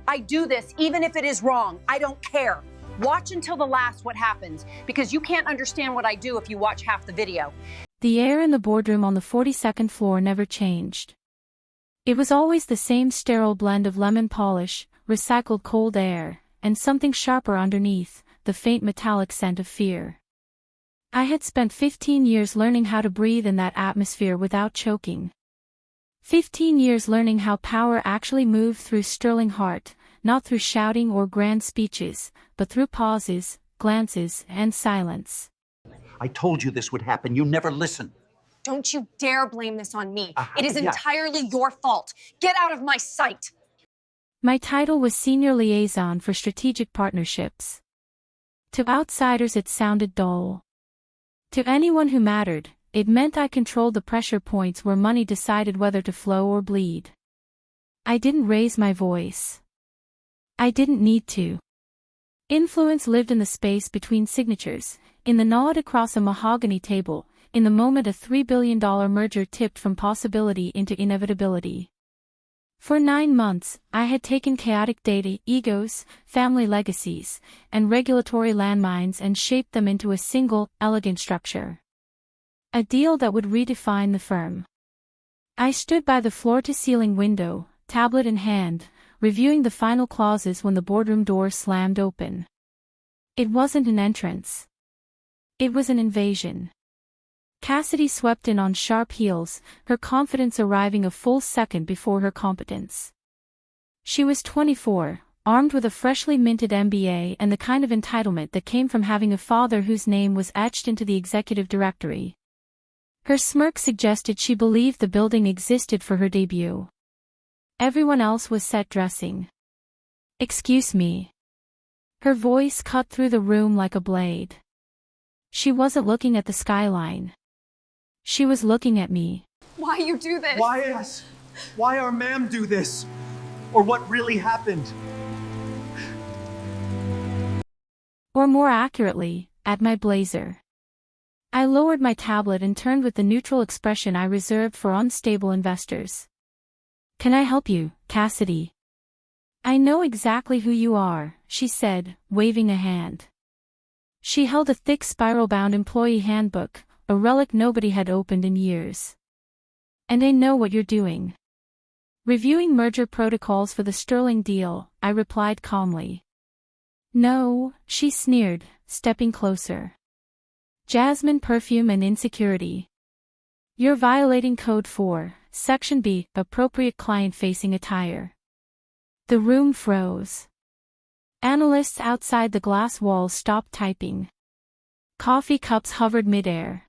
I do this even if it is wrong. I don't care. Watch until the last what happens, because you can't understand what I do if you watch half the video. The air in the boardroom on the 42nd floor never changed. It was always the same sterile blend of lemon polish, recycled cold air, and something sharper underneath, the faint metallic scent of fear. I had spent 15 years learning how to breathe in that atmosphere without choking. 15 years learning how power actually moved through Sterling Heart, not through shouting or grand speeches, but through pauses, glances, and silence. I told you this would happen. You never listen. Don't you dare blame this on me. It is entirely your fault. Get out of my sight. My title was Senior Liaison for Strategic Partnerships. To outsiders it sounded dull. To anyone who mattered, it meant I controlled the pressure points where money decided whether to flow or bleed. I didn't raise my voice. I didn't need to. Influence lived in the space between signatures, in the nod across a mahogany table, in the moment a $3 billion merger tipped from possibility into inevitability. For 9 months, I had taken chaotic data, egos, family legacies, and regulatory landmines and shaped them into a single, elegant structure. A deal that would redefine the firm. I stood by the floor-to-ceiling window, tablet in hand, reviewing the final clauses when the boardroom door slammed open. It wasn't an entrance. It was an invasion. Cassidy swept in on sharp heels, her confidence arriving a full second before her competence. She was 24, armed with a freshly minted MBA and the kind of entitlement that came from having a father whose name was etched into the executive directory. Her smirk suggested she believed the building existed for her debut. Everyone else was set dressing. "Excuse me." Her voice cut through the room like a blade. She wasn't looking at the skyline. She was looking at me. Why you do this? Why us? Why our ma'am do this? Or what really happened? Or more accurately, at my blazer. I lowered my tablet and turned with the neutral expression I reserved for unstable investors. "Can I help you, Cassidy?" "I know exactly who you are," she said, waving a hand. She held a thick spiral-bound employee handbook, a relic nobody had opened in years. "And I know what you're doing." "Reviewing merger protocols for the Sterling deal," I replied calmly. "No," she sneered, stepping closer. "Jasmine perfume and insecurity. You're violating Code 4, Section B, appropriate client-facing attire." The room froze. Analysts outside the glass walls stopped typing. Coffee cups hovered mid-air.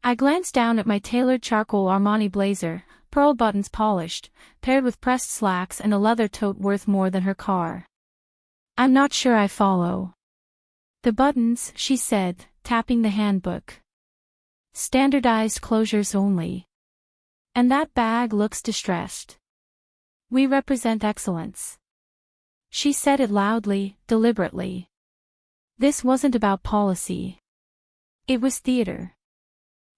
I glanced down at my tailored charcoal Armani blazer, pearl buttons polished, paired with pressed slacks and a leather tote worth more than her car. "I'm not sure I follow." "The buttons," she said, tapping the handbook. "Standardized closures only. And that bag looks distressed. We represent excellence." She said it loudly, deliberately. This wasn't about policy. It was theater.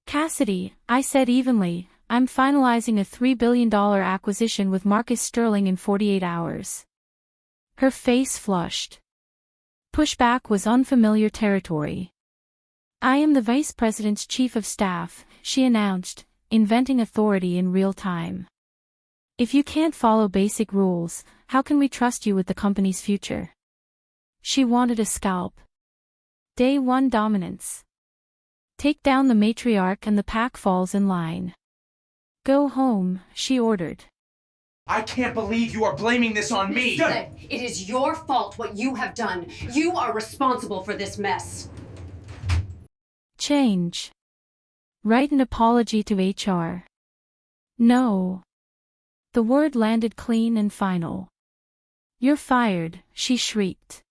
"Cassidy," I said evenly, "I'm finalizing a $3 billion acquisition with Marcus Sterling in 48 hours. Her face flushed. Pushback was unfamiliar territory. "I am the Vice President's Chief of Staff," she announced, inventing authority in real time. "If you can't follow basic rules, how can we trust you with the company's future?" She wanted a scalp. Day 1 dominance. "Take down the matriarch and the pack falls in line." "Go home," she ordered. I can't believe you are blaming this on me! It is your fault what you have done. You are responsible for this mess. Change. Write an apology to HR. No. The word landed clean and final. "You're fired," she shrieked.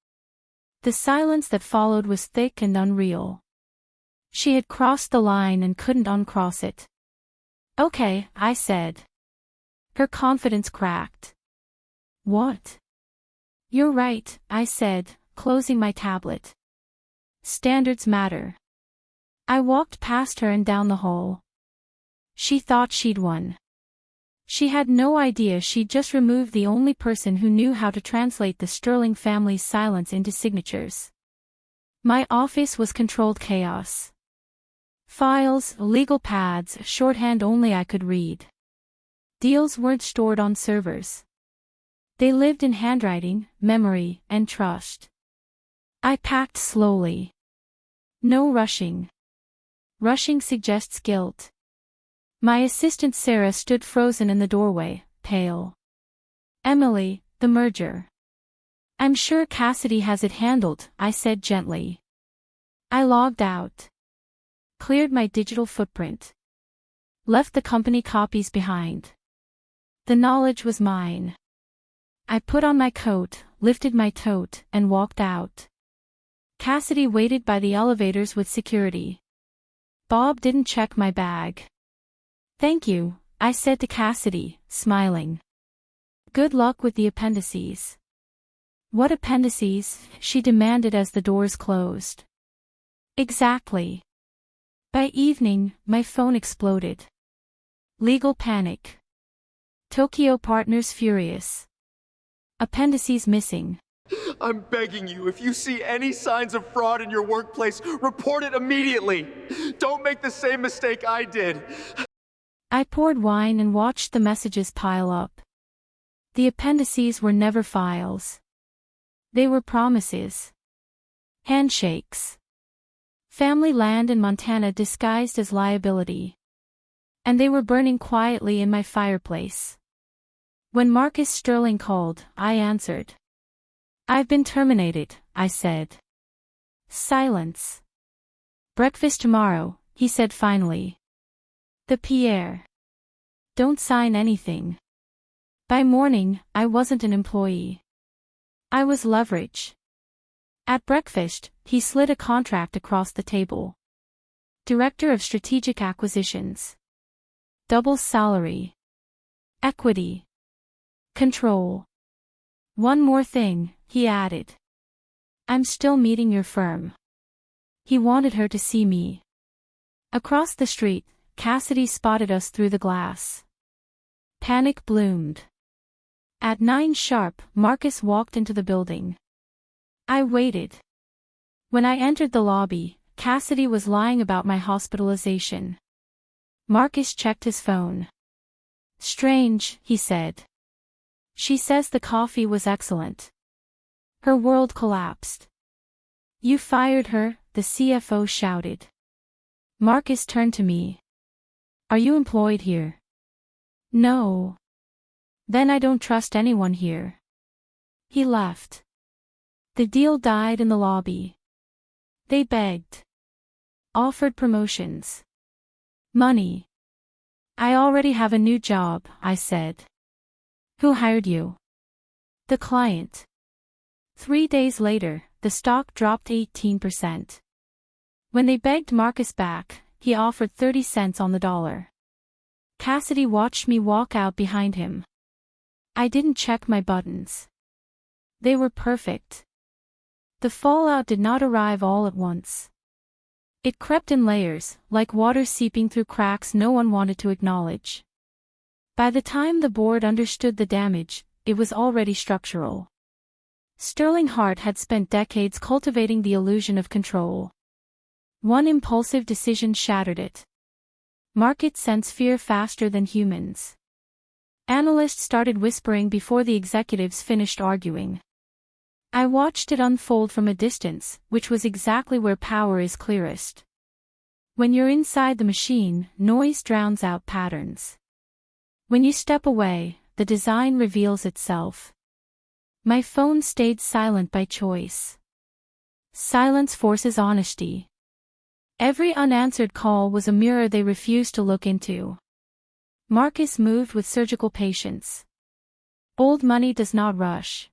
The silence that followed was thick and unreal. She had crossed the line and couldn't uncross it. "Okay," I said. Her confidence cracked. "What?" "You're right," I said, closing my tablet. "Standards matter." I walked past her and down the hall. She thought she'd won. She had no idea she'd just removed the only person who knew how to translate the Sterling family's silence into signatures. My office was controlled chaos. Files, legal pads, shorthand only I could read. Deals weren't stored on servers. They lived in handwriting, memory, and trust. I packed slowly. No rushing. Rushing suggests guilt. My assistant Sarah stood frozen in the doorway, pale. Emily, the merger. I'm sure Cassidy has it handled, I said gently. I logged out. Cleared my digital footprint. Left the company copies behind. The knowledge was mine. I put on my coat, lifted my tote, and walked out. Cassidy waited by the elevators with security. Bob didn't check my bag. Thank you, I said to Cassidy, smiling. Good luck with the appendices. What appendices? She demanded as the doors closed. Exactly. By evening, my phone exploded. Legal panic. Tokyo partners furious. Appendices missing. I'm begging you, if you see any signs of fraud in your workplace, report it immediately. Don't make the same mistake I did. I poured wine and watched the messages pile up. The appendices were never files. They were promises. Handshakes. Family land in Montana disguised as liability. And they were burning quietly in my fireplace. When Marcus Sterling called, I answered. I've been terminated, I said. Silence. Breakfast tomorrow, he said finally. The Pierre. Don't sign anything. By morning, I wasn't an employee. I was leverage. At breakfast, he slid a contract across the table. Director of Strategic Acquisitions. Double salary. Equity. Control. One more thing, he added. I'm still meeting your firm. He wanted her to see me. Across the street, Cassidy spotted us through the glass. Panic bloomed. At 9 sharp, Marcus walked into the building. I waited. When I entered the lobby, Cassidy was lying about my hospitalization. Marcus checked his phone. Strange, he said. She says the coffee was excellent. Her world collapsed. You fired her, the CFO shouted. Marcus turned to me. Are you employed here? No. Then I don't trust anyone here. He left. The deal died in the lobby. They begged. Offered promotions. Money. I already have a new job, I said. Who hired you? The client. 3 days later, the stock dropped 18%. When they begged Marcus back, he offered 30 cents on the dollar. Cassidy watched me walk out behind him. I didn't check my buttons. They were perfect. The fallout did not arrive all at once. It crept in layers, like water seeping through cracks no one wanted to acknowledge. By the time the board understood the damage, it was already structural. Sterling Hart had spent decades cultivating the illusion of control. One impulsive decision shattered it. Markets sense fear faster than humans. Analysts started whispering before the executives finished arguing. I watched it unfold from a distance, which was exactly where power is clearest. When you're inside the machine, noise drowns out patterns. When you step away, the design reveals itself. My phone stayed silent by choice. Silence forces honesty. Every unanswered call was a mirror they refused to look into. Marcus moved with surgical patience. Old money does not rush.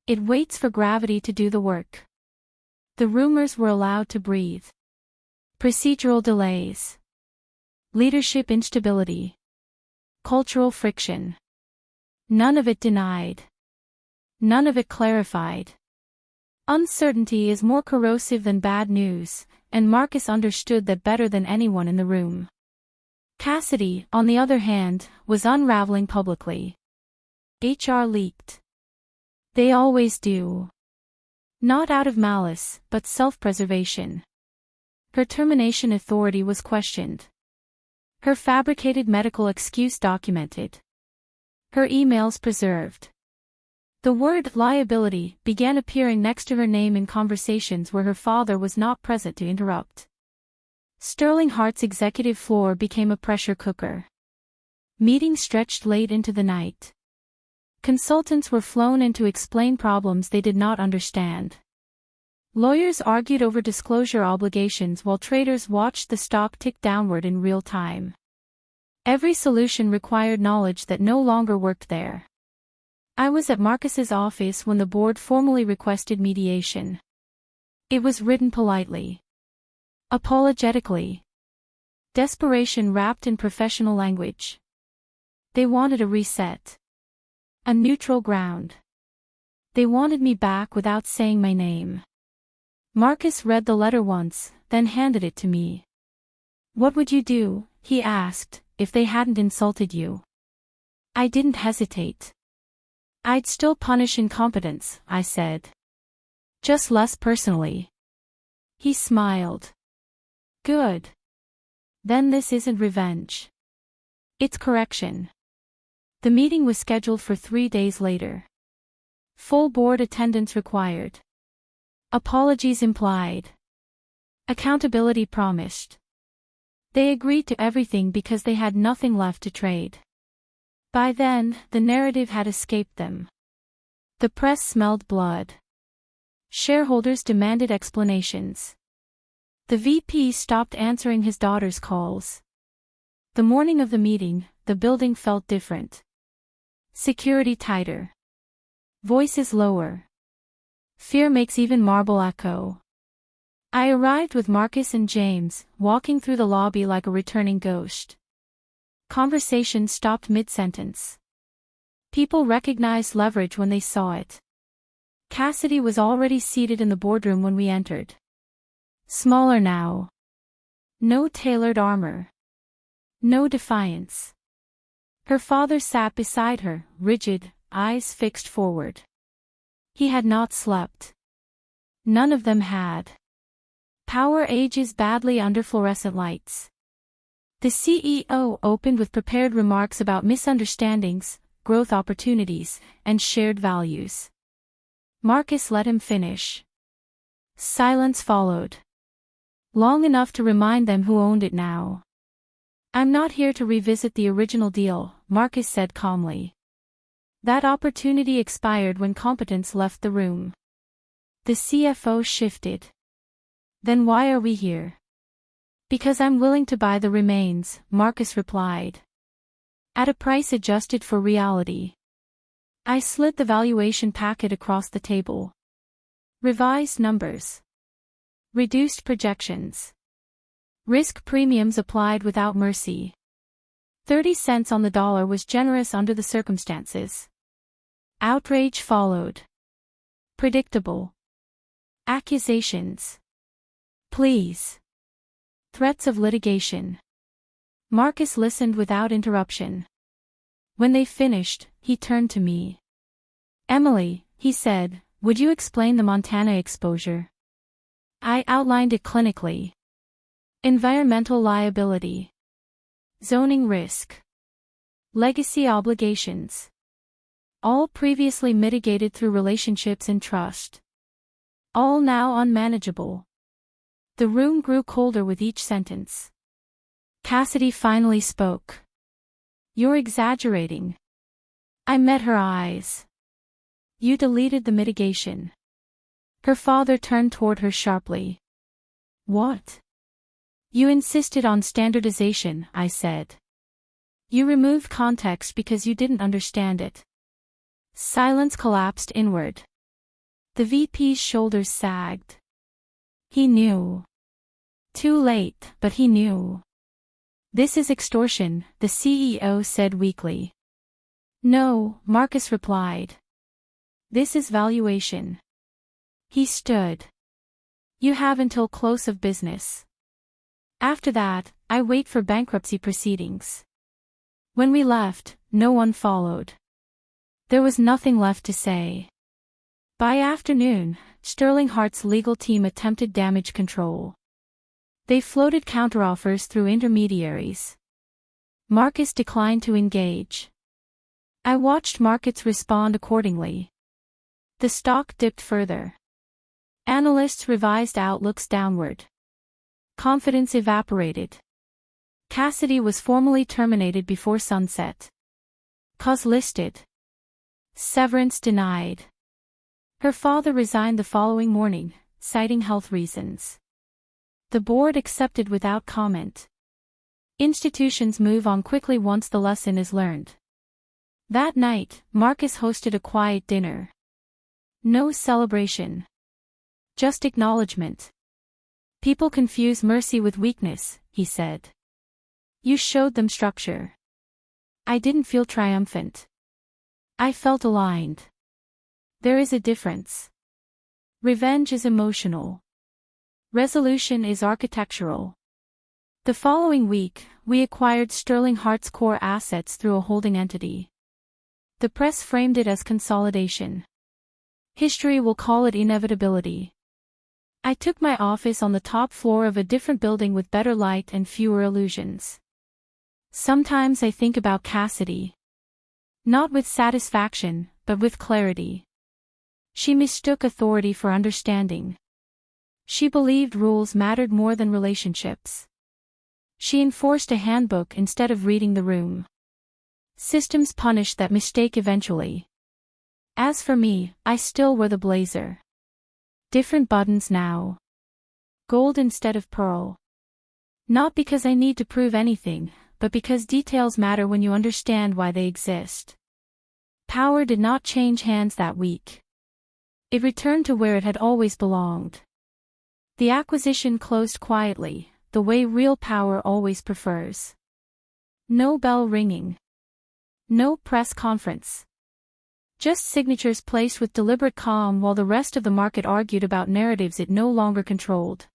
It waits for gravity to do the work. The rumors were allowed to breathe. Procedural delays. Leadership instability. Cultural friction. None of it denied. None of it clarified. Uncertainty is more corrosive than bad news, and Marcus understood that better than anyone in the room. Cassidy, on the other hand, was unraveling publicly. HR leaked. They always do. Not out of malice, but self-preservation. Her termination authority was questioned. Her fabricated medical excuse documented. Her emails preserved. The word liability began appearing next to her name in conversations where her father was not present to interrupt. Sterling Hart's executive floor became a pressure cooker. Meetings stretched late into the night. Consultants were flown in to explain problems they did not understand. Lawyers argued over disclosure obligations while traders watched the stock tick downward in real time. Every solution required knowledge that no longer worked there. I was at Marcus's office when the board formally requested mediation. It was written politely. Apologetically. Desperation wrapped in professional language. They wanted a reset. A neutral ground. They wanted me back without saying my name. Marcus read the letter once, then handed it to me. "What would you do," he asked, "if they hadn't insulted you?" I didn't hesitate. "I'd still punish incompetence," I said. "Just less personally." He smiled. "Good. Then this isn't revenge. It's correction." The meeting was scheduled for 3 days later. Full board attendance required. Apologies implied. Accountability promised. They agreed to everything because they had nothing left to trade. By then, the narrative had escaped them. The press smelled blood. Shareholders demanded explanations. The VP stopped answering his daughter's calls. The morning of the meeting, the building felt different. Security tighter. Voices lower. Fear makes even marble echo. I arrived with Marcus and James, walking through the lobby like a returning ghost. Conversation stopped mid-sentence. People recognized leverage when they saw it. Cassidy was already seated in the boardroom when we entered. Smaller now. No tailored armor. No defiance. Her father sat beside her, rigid, eyes fixed forward. He had not slept. None of them had. Power ages badly under fluorescent lights. The CEO opened with prepared remarks about misunderstandings, growth opportunities, and shared values. Marcus let him finish. Silence followed. Long enough to remind them who owned it now. "I'm not here to revisit the original deal," Marcus said calmly. That opportunity expired when competence left the room. The CFO shifted. "Then why are we here?" "Because I'm willing to buy the remains," Marcus replied. "At a price adjusted for reality." I slid the valuation packet across the table. Revised numbers. Reduced projections. Risk premiums applied without mercy. 30 cents on the dollar was generous under the circumstances. Outrage followed. Predictable. Accusations. Pleas. Threats of litigation. Marcus listened without interruption. When they finished, he turned to me. "Emily," he said, "would you explain the Montana exposure?" I outlined it clinically. Environmental liability. Zoning risk. Legacy obligations. All previously mitigated through relationships and trust. All now unmanageable. The room grew colder with each sentence. Cassidy finally spoke. "You're exaggerating." I met her eyes. "You deleted the mitigation." Her father turned toward her sharply. "What?" "You insisted on standardization," I said. "You removed context because you didn't understand it." Silence collapsed inward. The VP's shoulders sagged. He knew. Too late, but he knew. "This is extortion," the CEO said weakly. "No," Marcus replied. "This is valuation." He stood. "You have until close of business." After that, I wait for bankruptcy proceedings. When we left, no one followed. There was nothing left to say. By afternoon, Sterling Hart's legal team attempted damage control. They floated counteroffers through intermediaries. Marcus declined to engage. I watched markets respond accordingly. The stock dipped further. Analysts revised outlooks downward. Confidence evaporated. Cassidy was formally terminated before sunset. Cause listed. Severance denied. Her father resigned the following morning, citing health reasons. The board accepted without comment. Institutions move on quickly once the lesson is learned. That night, Marcus hosted a quiet dinner. No celebration. Just acknowledgement. People confuse mercy with weakness, he said. You showed them structure. I didn't feel triumphant. I felt aligned. There is a difference. Revenge is emotional. Resolution is architectural. The following week, we acquired Sterling Hart's core assets through a holding entity. The press framed it as consolidation. History will call it inevitability. I took my office on the top floor of a different building with better light and fewer illusions. Sometimes I think about Cassidy. Not with satisfaction, but with clarity. She mistook authority for understanding. She believed rules mattered more than relationships. She enforced a handbook instead of reading the room. Systems punished that mistake eventually. As for me, I still wore the blazer. Different buttons now. Gold instead of pearl. Not because I need to prove anything, but because details matter when you understand why they exist. Power did not change hands that week. It returned to where it had always belonged. The acquisition closed quietly, the way real power always prefers. No bell ringing. No press conference. Just signatures placed with deliberate calm while the rest of the market argued about narratives it no longer controlled.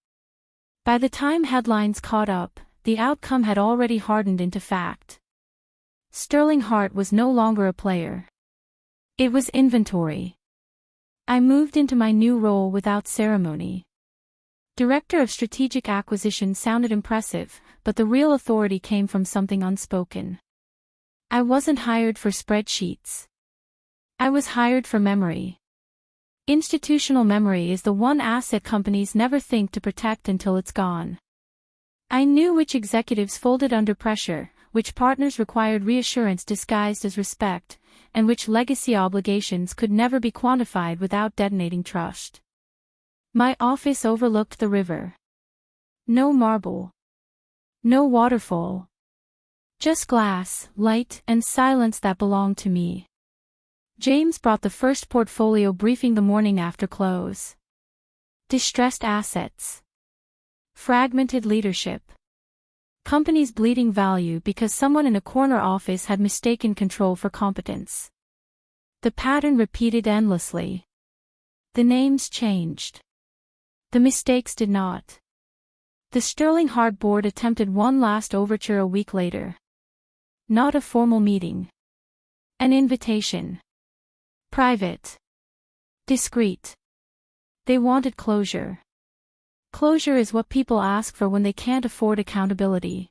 By the time headlines caught up, the outcome had already hardened into fact. Sterling Hart was no longer a player. It was inventory. I moved into my new role without ceremony. Director of Strategic Acquisition sounded impressive, but the real authority came from something unspoken. I wasn't hired for spreadsheets. I was hired for memory. Institutional memory is the one asset companies never think to protect until it's gone. I knew which executives folded under pressure, which partners required reassurance disguised as respect, and which legacy obligations could never be quantified without detonating trust. My office overlooked the river. No marble. No waterfall. Just glass, light, and silence that belonged to me. James brought the first portfolio briefing the morning after close. Distressed assets. Fragmented leadership. Companies bleeding value because someone in a corner office had mistaken control for competence. The pattern repeated endlessly. The names changed. The mistakes did not. The Sterling Hart board attempted one last overture a week later. Not a formal meeting. An invitation. Private. Discreet. They wanted closure. Closure is what people ask for when they can't afford accountability.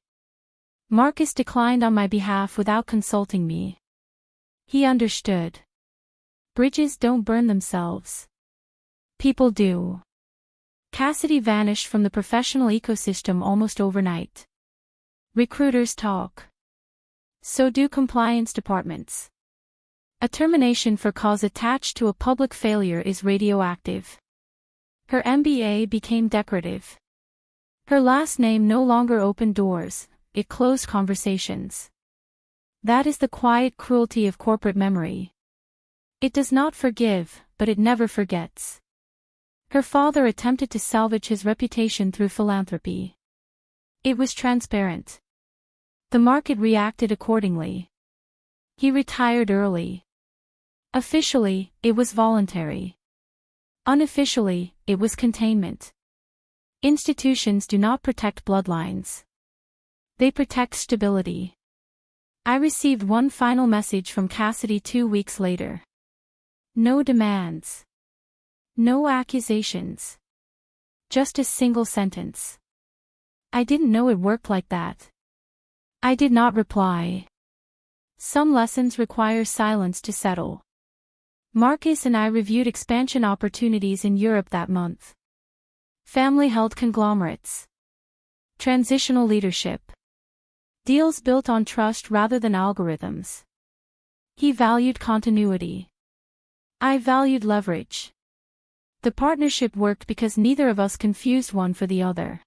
Marcus declined on my behalf without consulting me. He understood. Bridges don't burn themselves. People do. Cassidy vanished from the professional ecosystem almost overnight. Recruiters talk. So do compliance departments. A termination for cause attached to a public failure is radioactive. Her MBA became decorative. Her last name no longer opened doors, it closed conversations. That is the quiet cruelty of corporate memory. It does not forgive, but it never forgets. Her father attempted to salvage his reputation through philanthropy. It was transparent. The market reacted accordingly. He retired early. Officially, it was voluntary. Unofficially, it was containment. Institutions do not protect bloodlines. They protect stability. I received one final message from Cassidy 2 weeks later. No demands. No accusations. Just a single sentence. I didn't know it worked like that. I did not reply. Some lessons require silence to settle. Marcus and I reviewed expansion opportunities in Europe that month. Family-held conglomerates. Transitional leadership. Deals built on trust rather than algorithms. He valued continuity. I valued leverage. The partnership worked because neither of us confused one for the other.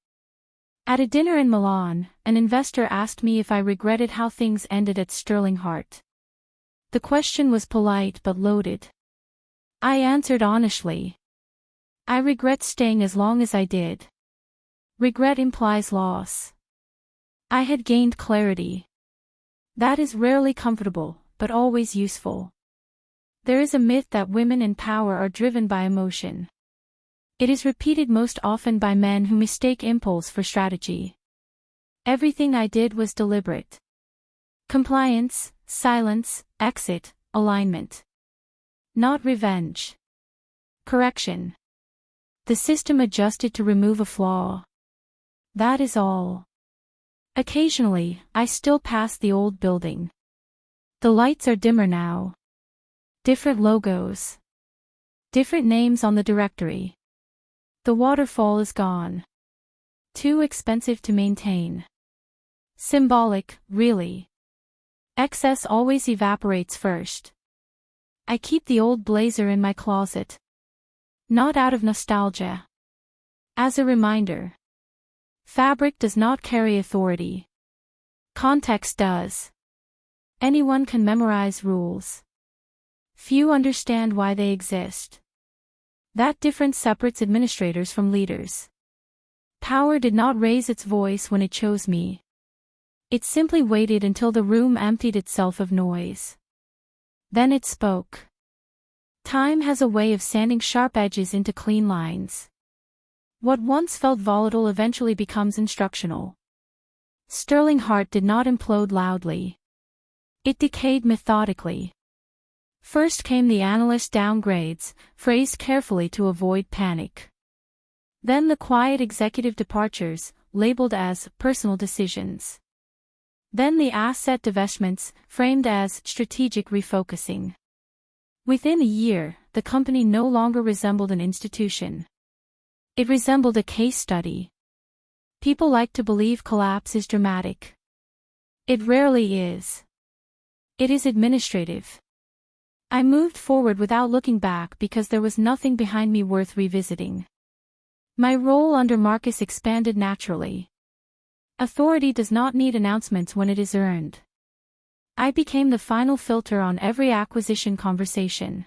At a dinner in Milan, an investor asked me if I regretted how things ended at Sterling Heart. The question was polite but loaded. I answered honestly. I regret staying as long as I did. Regret implies loss. I had gained clarity. That is rarely comfortable, but always useful. There is a myth that women in power are driven by emotion. It is repeated most often by men who mistake impulse for strategy. Everything I did was deliberate. Compliance, silence, exit, alignment. Not revenge. Correction. The system adjusted to remove a flaw. That is all. Occasionally, I still pass the old building. The lights are dimmer now. Different logos. Different names on the directory. The waterfall is gone. Too expensive to maintain. Symbolic, really. Excess always evaporates first. I keep the old blazer in my closet. Not out of nostalgia. As a reminder. Fabric does not carry authority. Context does. Anyone can memorize rules. Few understand why they exist. That difference separates administrators from leaders. Power did not raise its voice when it chose me. It simply waited until the room emptied itself of noise. Then it spoke. Time has a way of sanding sharp edges into clean lines. What once felt volatile eventually becomes instructional. Sterling Heart did not implode loudly. It decayed methodically. First came the analyst downgrades, phrased carefully to avoid panic. Then the quiet executive departures, labeled as personal decisions. Then the asset divestments, framed as strategic refocusing. Within a year, the company no longer resembled an institution. It resembled a case study. People like to believe collapse is dramatic. It rarely is. It is administrative. I moved forward without looking back because there was nothing behind me worth revisiting. My role under Marcus expanded naturally. Authority does not need announcements when it is earned. I became the final filter on every acquisition conversation.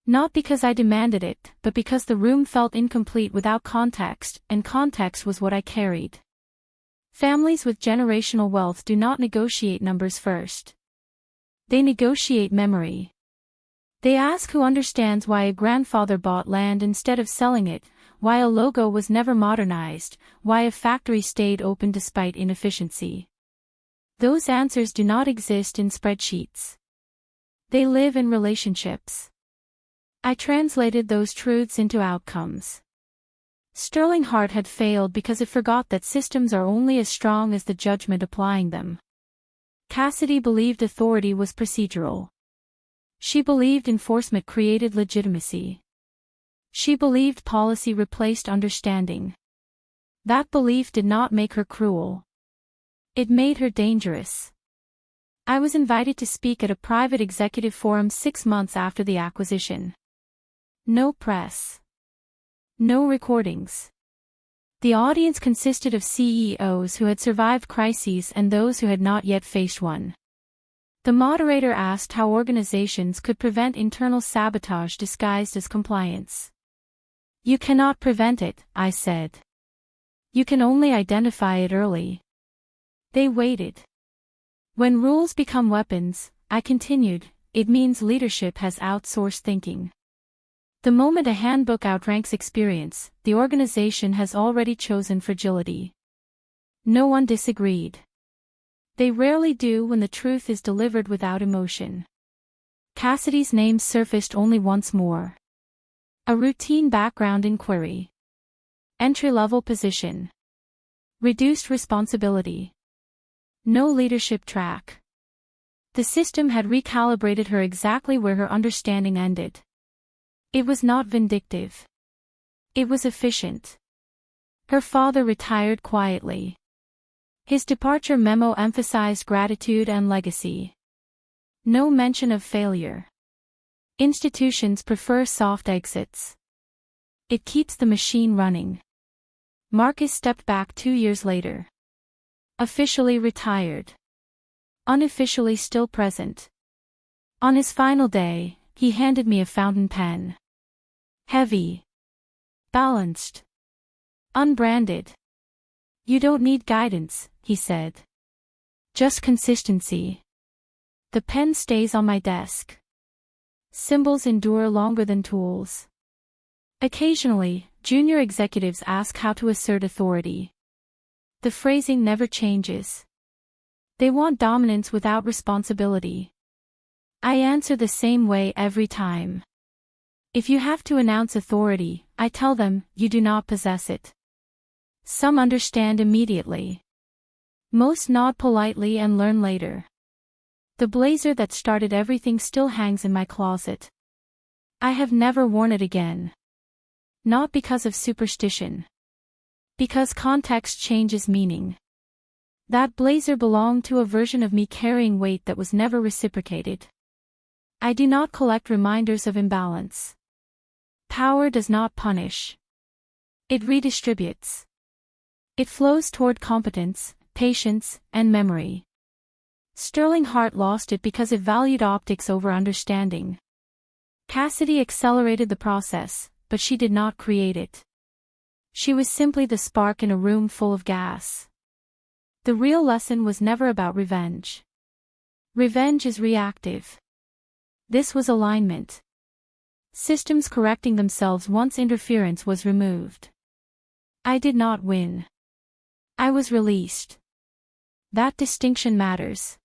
Not because I demanded it, but because the room felt incomplete without context, and context was what I carried. Families with generational wealth do not negotiate numbers first. They negotiate memory. They ask who understands why a grandfather bought land instead of selling it, why a logo was never modernized, why a factory stayed open despite inefficiency. Those answers do not exist in spreadsheets. They live in relationships. I translated those truths into outcomes. Sterling Heart had failed because it forgot that systems are only as strong as the judgment applying them. Cassidy believed authority was procedural. She believed enforcement created legitimacy. She believed policy replaced understanding. That belief did not make her cruel. It made her dangerous. I was invited to speak at a private executive forum 6 months after the acquisition. No press. No recordings. The audience consisted of CEOs who had survived crises and those who had not yet faced one. The moderator asked how organizations could prevent internal sabotage disguised as compliance. You cannot prevent it, I said. You can only identify it early. They waited. When rules become weapons, I continued, it means leadership has outsourced thinking. The moment a handbook outranks experience, the organization has already chosen fragility. No one disagreed. They rarely do when the truth is delivered without emotion. Cassidy's name surfaced only once more. A routine background inquiry. Entry-level position. Reduced responsibility. No leadership track. The system had recalibrated her exactly where her understanding ended. It was not vindictive. It was efficient. Her father retired quietly. His departure memo emphasized gratitude and legacy. No mention of failure. Institutions prefer soft exits. It keeps the machine running. Marcus stepped back 2 years later. Officially retired. Unofficially still present. On his final day, he handed me a fountain pen. Heavy. Balanced. Unbranded. You don't need guidance, he said. Just consistency. The pen stays on my desk. Symbols endure longer than tools. Occasionally, junior executives ask how to assert authority. The phrasing never changes. They want dominance without responsibility. I answer the same way every time. If you have to announce authority, I tell them, you do not possess it. Some understand immediately. Most nod politely and learn later. The blazer that started everything still hangs in my closet. I have never worn it again. Not because of superstition. Because context changes meaning. That blazer belonged to a version of me carrying weight that was never reciprocated. I do not collect reminders of imbalance. Power does not punish. It redistributes. It flows toward competence, patience, and memory. Sterling Hart lost it because it valued optics over understanding. Cassidy accelerated the process, but she did not create it. She was simply the spark in a room full of gas. The real lesson was never about revenge. Revenge is reactive. This was alignment. Systems correcting themselves once interference was removed. I did not win. I was released. That distinction matters.